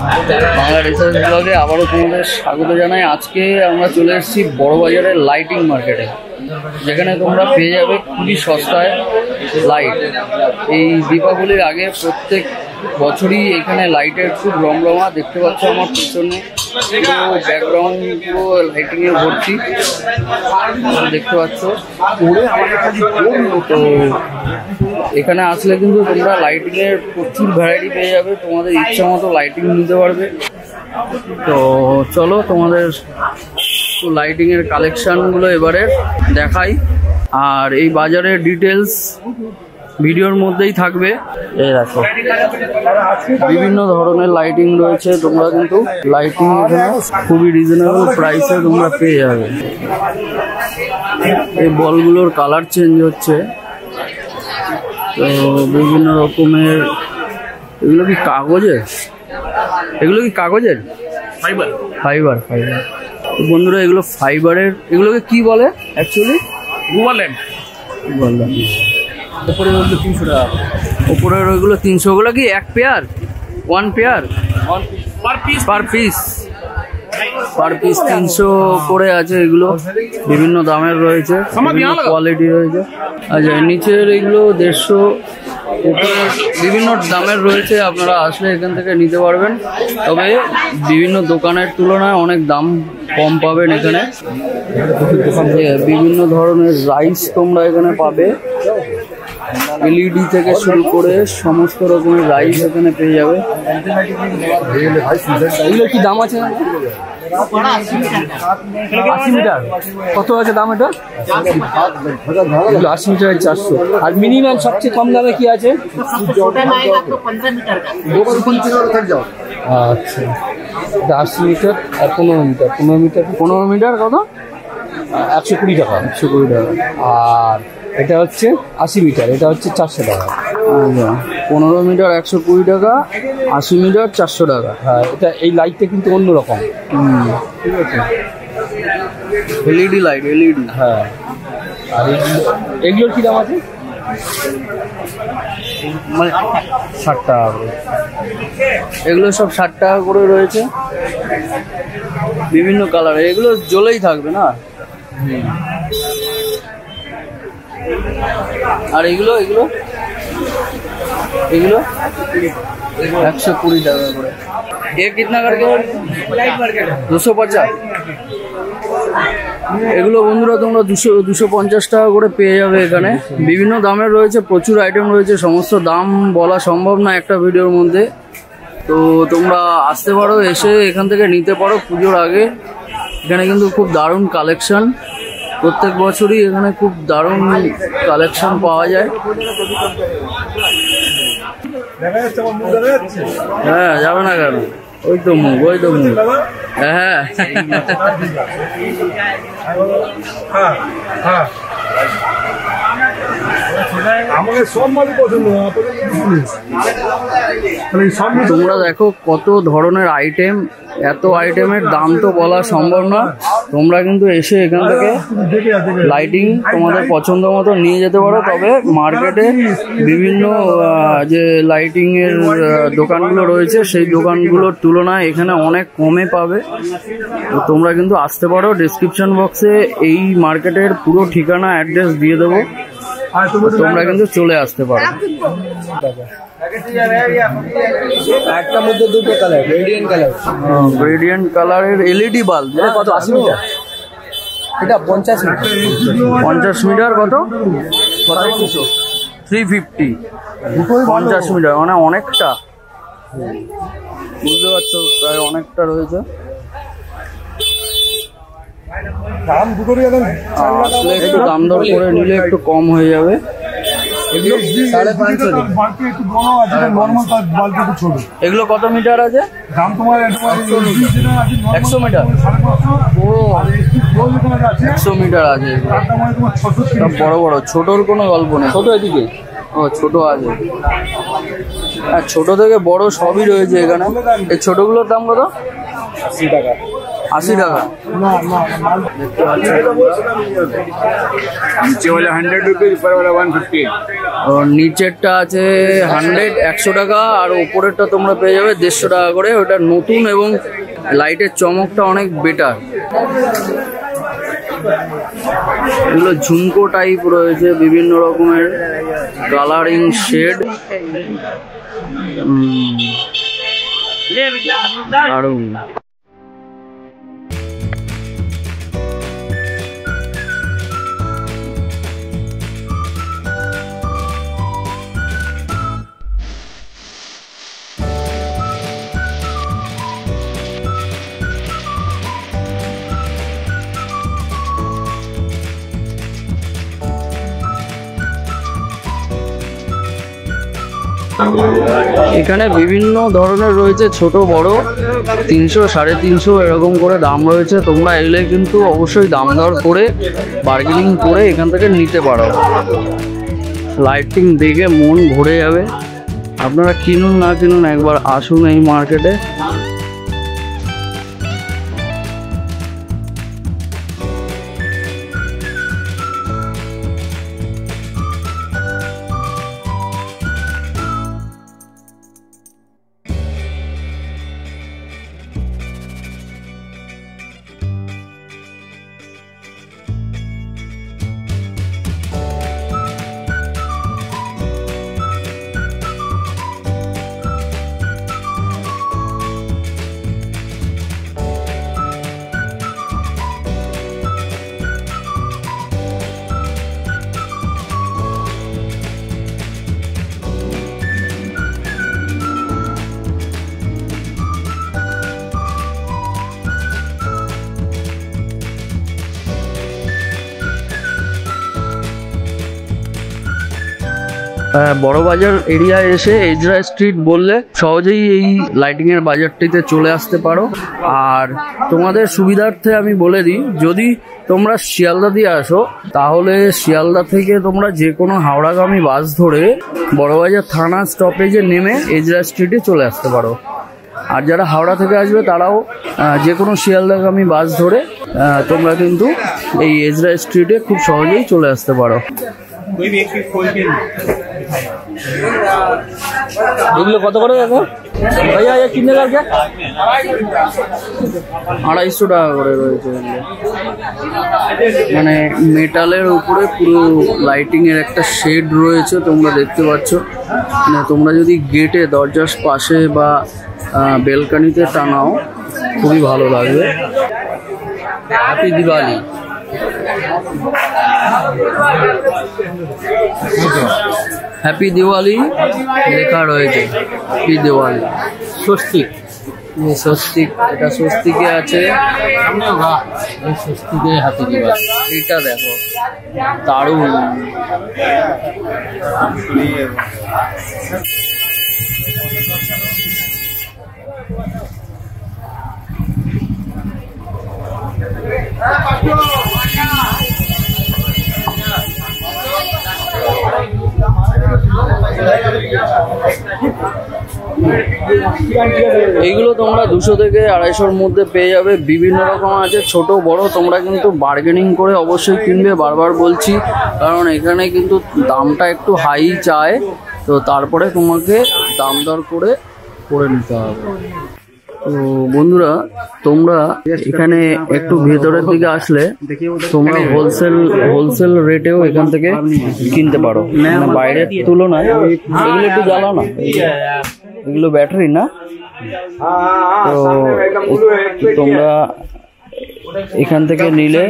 Bangla research ব্লগে আবারও তোমাদের স্বাগত জানাই। আজকে আমরা চলে এসেছি বড়বাজারের লাইটিং মার্কেটে, যেখানে তোমরা পেয়ে যাবে খুবই সস্তায় লাইট। এই দীপাবলির আগে প্রত্যেক বছরই এখানে লাইটের খুব রমরমা। দেখতে পাচ্ছ আমার পিছনে পুরো ব্যাকগ্রাউন্ড পুরো লাইটিংয়ে ভর্তি, দেখতে পাচ্ছ। তো এখানে আসলে কিন্তু তোমরা লাইটিংয়ের প্রচুর ভ্যারাইটি পেয়ে যাবে, তোমাদের ইচ্ছা মতো লাইটিং নিতে পারবে। তো চলো তোমাদের লাইটিংয়ের কালেকশানগুলো এবারে দেখাই, আর এই বাজারের ডিটেলস ভিডিওর মধ্যেই থাকবে। এই দেখো বিভিন্ন ধরনের লাইটিং রয়েছে, তোমরা কিন্তু লাইটিং এখানে খুবই রিজনেবল প্রাইসে তোমরা পেয়ে যাবে। এই বলগুলোর কালার চেঞ্জ হচ্ছে, তো বিভিন্ন রকমের। এগুলো কি কাগজের? ফাইবার ফাইবার ফাইবার বন্ধুরা, এগুলো ফাইবারের। এগুলোকে কি বলে অ্যাকচুয়ালি? গুবাল্যান্ড। উপরে ওগুলো 300 টাকা, উপরের ওইগুলো 300। ওগুলো কি এক pair? One pair per piece 300 করে আছে। এগুলো বিভিন্ন দামের রয়েছে, বিভিন্ন কোয়ালিটি রয়েছে। আচ্ছা, নিচের এগুলো 150, উপরে বিভিন্ন দামের রয়েছে। আপনারা আসলে এখান থেকে নিতে পারবেন, তবে বিভিন্ন দোকানের তুলনায় অনেক দাম কম পাবেন এখানে। বিভিন্ন ধরনের রাইস তোমরা এখানে পাবে, এলইডি থেকে শুরু করে সমস্ত রকমের রাইস এখানে পেয়ে যাবে। এগুলো কি দাম আছে? 80 মিটার কত আছে দাম? এটা 80 মিটার 400। আর মিনিমাম সবচেয়ে কম দামে কি আছে? আচ্ছা, 80 মিটার আর 15 মিটার কত? 120 টাকা। 120 টাকা। আর এটা হচ্ছে 80 মিটার, এটা হচ্ছে 400 টাকা। 15 মিটার 120 টাকা, 80 মিটার 400 টাকা। হ্যাঁ, এটা এই লাইটটা কিন্তু অন্যরকম। ঠিক আছে, এলইডি লাইট, এলইডি। হ্যাঁ, আর এগুলোর কী দাম আছে? মানে 60 টাকা করে। এগুলো সব 60 টাকা করে রয়েছে, বিভিন্ন কালারে। এগুলো জ্বলেই থাকবে না। আর এগুলো 120 টাকা করে। ये कितना करके? 250। এগুলো বন্ধুরা তোমরা 250 টাকা করে পেয়ে যাবে এখানে। বিভিন্ন দামের রয়েছে, প্রচুর আইটেম রয়েছে, সমস্ত দাম বলা সম্ভব না একটা ভিডিওর মধ্যে। তো তোমরা আসতে পারো, এসে এখান থেকে নিতে পারো পুজোর আগে। এখানে কিন্তু খুব দারুণ কালেকশন, প্রত্যেক বছরই এখানে খুব দারুণ কালেকশন পাওয়া যায়। হ্যাঁ, যাবে না কেন? ওই তো মুখ। হ্যাঁ, তোমরা দেখো কত ধরনের আইটেম, এত আইটেমের দাম তো বলা সম্ভব না। তোমরা কিন্তু এসে এখান থেকে লাইটিং তোমাদের পছন্দ মতো নিয়ে যেতে পারো। তবে মার্কেটে বিভিন্ন যে লাইটিং এর দোকানগুলো রয়েছে, সেই দোকানগুলোর তুলনায় এখানে অনেক কমে পাবে। তোমরা কিন্তু আসতে পারো। ডেসক্রিপশন বক্সে এই মার্কেটের পুরো ঠিকানা, অ্যাড্রেস দিয়ে দেবো, তোমরা কিন্তু চলে আসতে পারো। একটার মধ্যে দুটো কালার, গ্রেডিয়েন্ট কালারের এলইডি বাল্ব। কত? 80 মিটার। এটা 50 মিটার কত? 350। 50 মিটার মানে অনেকটা, বুঝতে পারছো, প্রায় অনেকটা রয়েছে। আসলে একটু দাম দর করে নিলে একটু কম হয়ে যাবে। এগুলো কত মিটার আছে? 100 মিটার। ও, 100 মিটার আছে। বড় বড়, ছোটর কোনো গল্প নেই। ছোট এদিকে? ও, ছোট আছে। হ্যাঁ, ছোট থেকে বড় সবই রয়েছে এখানে। এই ছোটগুলোর দাম কত? 80 টাকা। 80 টাকা। नीचे वाला 100 रुपीज, ऊपर वाला 150। और নিচেরটা আছে 100 টাকা, আর উপরেরটা তোমরা পেয়ে যাবে 150 টাকা করে। ওটা নতুন এবং লাইটের চমকটা অনেক বেটার। এগুলো ঝুমকো টাইপ রয়েছে, বিভিন্ন রকমের কালারিং শেড। দারুণ। এখানে বিভিন্ন ধরনের রয়েছে, ছোট বড়, 300, 350 এরকম করে দাম রয়েছে। তোমরা এলে কিন্তু অবশ্যই দাম দর করে বার্গেনিং করে এখান থেকে নিতে পারো। লাইটিং দেখে মন ভরে যাবে। আপনারা কিনুন না কিনুন, একবার আসুন এই মার্কেটে। বড় বাজার এরিয়ায় এসে এজরা স্ট্রিট বললে সহজেই এই লাইটিং এর বাজারটিতে চলে আসতে পারো। আর তোমাদের সুবিধার্থে আমি বলে দিই, যদি তোমরা শিয়ালদা দিয়ে আসো তাহলে শিয়ালদা থেকে তোমরা যে কোনো হাওড়াগামী বাস ধরে বড়বাজার থানা স্টপেজে নেমে এজরা স্ট্রিটে চলে আসতে পারো। আর যারা হাওড়া থেকে আসবে তারাও যে কোনো শিয়ালদাগামী বাস ধরে তোমরা কিন্তু এই এজরা স্ট্রিটে খুব সহজেই চলে আসতে পারো। এগুলো কত করে দেখো ভাইয়া, কিনে কালকে 250 টাকা করে রয়েছে। মানে মেটালের উপরে পুরো লাইটিং এর একটা শেড রয়েছে, তোমরা দেখতে পাচ্ছ। মানে তোমরা যদি গেটে দরজার পাশে বা বেলকানিতে টানাও খুবই ভালো লাগবে। হ্যাপি দিওয়ালি। হ্যাপি দিওয়ালি লেখা রয়েছে। হ্যাপি দিওয়ালি। স্বস্তিক, স্বস্তিক, এটা স্বস্তিকে আছে। স্বস্তিকে হ্যাপি দিওয়ালি। এটা দেখো দারুণ। এইগুলো তোমরা 200 থেকে 250-র মধ্যে পেয়ে যাবে। বিভিন্ন রকম আছে, ছোট বড়। তোমরা কিন্তু বার্গেনিং করে অবশ্যই কিনবে, বারবার বলছি, কারণ এখানে কিন্তু দামটা একটু হাই চায়। তো তারপরে তোমাকে দাম দর করে নিতে হবে। তো বন্ধুরা, তোমরা এখানে একটু ভেতরের দিকে আসলে তোমরা হোলসেল রেটেও এখান থেকে কিনতে পারো। মানে বাইরের তুলনায় এগুলো একটু জ্বালাও না, এগুলো ব্যাটারি না। তো তোমরা এখান থেকে নিলে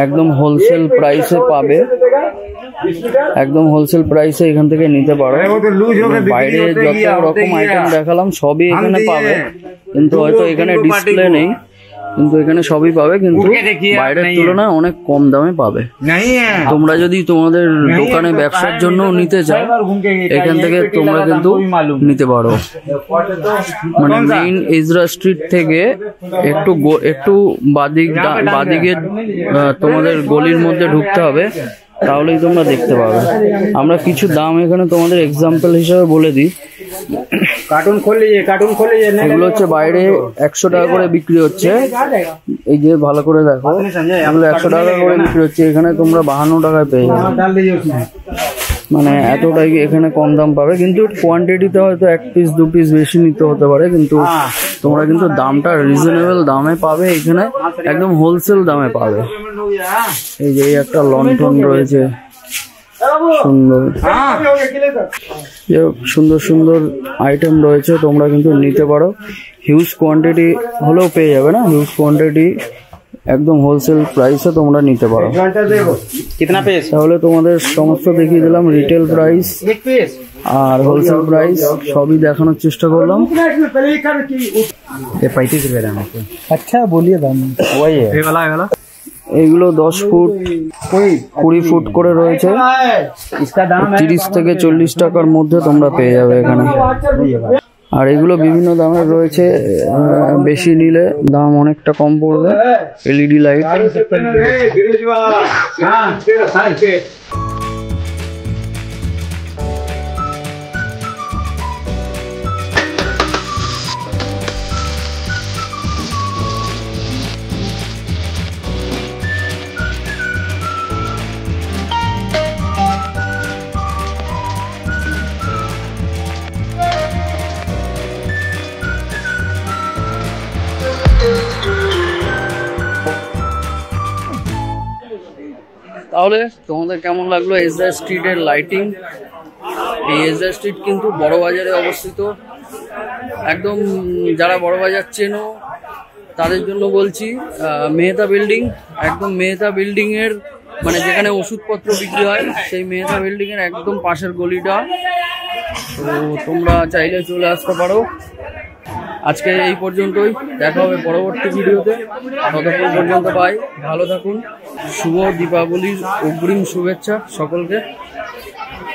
একদম হোলসেল প্রাইসে পাবে, একদম হোলসেল প্রাইসে এখান থেকে নিতে পারো। বাইরে যত রকম আইটেম দেখালাম সবই এখানে পাবে, কিন্তু হয়তো এখানে ডিসপ্লে নেই, কিন্তু এখানে সবই পাবে, কিন্তু বাইরের তুলনায় অনেক কম দামে পাবে। তোমরা যদি তোমাদের দোকানে ব্যবসার জন্য নিতে চাও, এখান থেকে তোমরা কিন্তু নিতে পারো। মানে মেইন এজরা স্ট্রিট থেকে একটু বাদিকে তোমাদের গলির মধ্যে ঢুকতে হবে, তাহলেই তোমরা দেখতে পাবে। আমরা কিছু দাম এখানে তোমাদের এক্সাম্পল হিসেবে বলে দিই। कार्टून खोल लीजिए এগুলো হচ্ছে বাইরে 100 টাকা করে বিক্রি হচ্ছে। এই যে ভালো করে দেখো, এগুলো 100 টাকা করে বিক্রি হচ্ছে, এখানে তোমরা 52 টাকায় পেয়ে যাবে। মানে এতটাই এখানে কম দাম পাবে, কিন্তু কোয়ান্টিটিতে হয়তো 1 পিস 2 পিস বেশি নিতে হতে পারে, কিন্তু তোমরা কিন্তু দামটা রিজনেবল দামে পাবে, এখানে একদম হোলসেল দামে পাবে। এই যে একটা লন্ঠন রয়েছে সুন্দর, সুন্দর সুন্দর আইটেম রয়েছে, তোমরা কিন্তু নিতে পারো। হিউজ কোয়ান্টিটি হলেও পেয়ে যাবে না, হিউজ কোয়ান্টিটি একদম হোলসেল প্রাইসে তোমরা নিতে পারো। তাহলে তোমাদের সমস্ত দেখিয়ে দিলাম, রিটেল প্রাইস আর হোলসেল প্রাইস সবই দেখানোর চেষ্টা করলাম। 35 रुपए दाम। अच्छा बोलिए दाम। वही है, ये वाला এগুলো 10 ফুট 20 ফুট করে রয়েছে, 30 থেকে 40 টাকার মধ্যে তোমরা পেয়ে যাবে এখানে। আর এগুলো বিভিন্ন দামের রয়েছে, বেশি নিলে দাম অনেকটা কম পড়বে। এলইডি লাইট, তাহলে তোমাদের কেমন লাগলো এসরা স্ট্রিটের লাইটিং? এই এসরা স্ট্রিট কিন্তু বড় বাজারে অবস্থিত, একদম যারা বড় বাজার চেনো তাদের জন্য বলছি। মেহতা বিল্ডিং, একদম মেহতা বিল্ডিংয়ের মানে যেখানে ওষুধপত্র বিক্রি হয় সেই মেহতা বিল্ডিংয়ের একদম পাশের গলিটা। তো তোমরা চাইলে চলে আসতে পারো। আজকে এই পর্যন্তই, দেখা হবে পরবর্তী ভিডিওতে। ততক্ষণ পর্যন্ত বাই, ভালো থাকুন। শুভ দীপাবলির অগ্রিম শুভেচ্ছা সকলকে।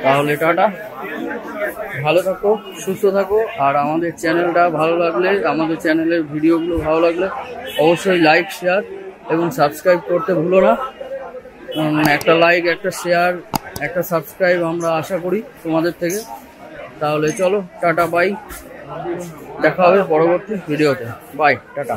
তাহলে টাটা, ভালো থাকো, সুস্থ থাকো। আর আমাদের চ্যানেলটা ভালো লাগলে, আমাদের চ্যানেলের ভিডিওগুলো ভালো লাগলে অবশ্যই লাইক, শেয়ার এবং সাবস্ক্রাইব করতে ভুলো না। একটা লাইক, একটা শেয়ার, একটা সাবস্ক্রাইব আমরা আশা করি তোমাদের থেকে। তাহলে চলো টাটা, বাই, দেখা হবে পরবর্তী ভিডিওতে। Bye, tata.